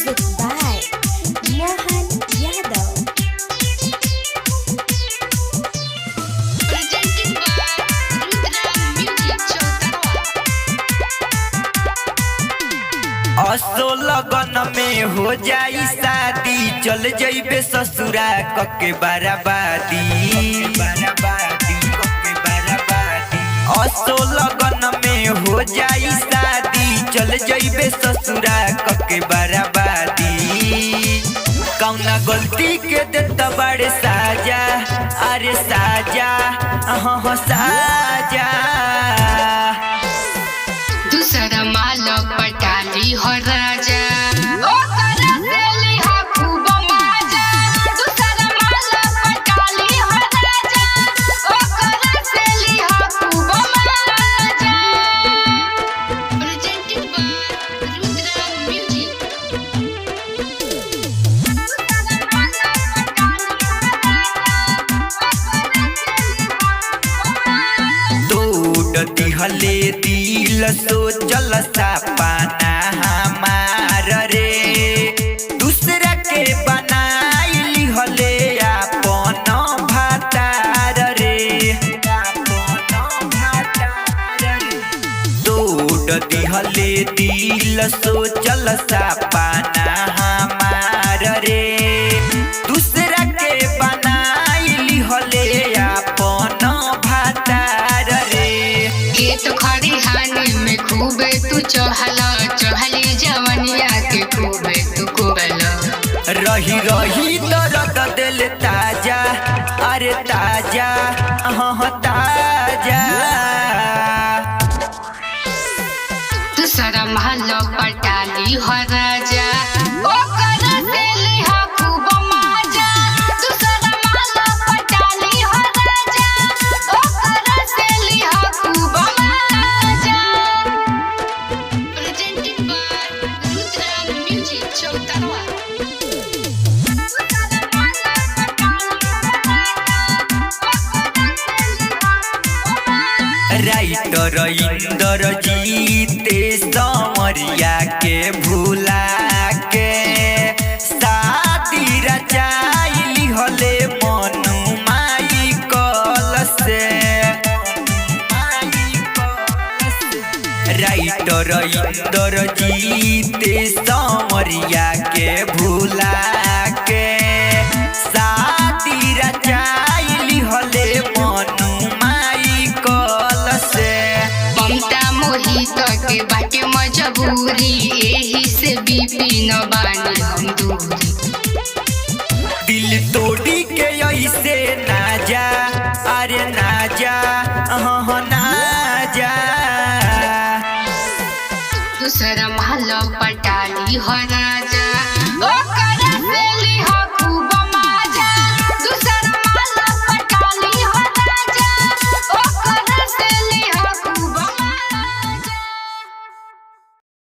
Music by Mohan Yadav. Presented by Rudra Music Chowtara. असो लगन में हो जाई शादी, चल जइबे ससुरा कके बराबादी। असो लगन में हो जाई शादी, चल जइबे ससुरा कके बराबादी। कौना गलती के देता बड़े साजा, अरे साजा हाँ साजा। दूसरा माल पटाली हो राजा, ओ करा से लिहा खूब माजा। दूसरा माल पटाली हो राजा, ओ करा से लिहा खूब माजा। Presented by Rudra Music. तोड़ दिहले दिल सोचल सपना हमार रे, दूसरा के बनाई हले अपन भातार रे। तोड़ दिहले दिल सोचल सपना हमार रे, दूसरा के बनाई हले अपन भातार रे। खेत खरिहानी में खूबे तू चहली जवनिया के खूबे तू कोबला। रही रही दर्द दिल ताजा, अरे ताजा हाँ ताजा। दूसरा महल पटाली हो राजा, ओ करा से लिहा खूब माजा। दूसरा महल पटाली हो राजा, ओ करा से लिहा खूब माजा। Presented by Rudra Music Chowtara. Writer Inder जीते समरिया के भूला के, शादी रचाइली हले मनु माई कल से। राइटर इंदर जीते समरिया के भूला के, शादी रचाइली हले मनु माई कल से। ममता मोहित के बाटे मजबूरी, एही से बीपी न बानी हम दूरी। दिल तोड़ी के ऐसे ना जा, अरे ना जा हाँ ना जा। दूसरा महल पटाली हो राजा,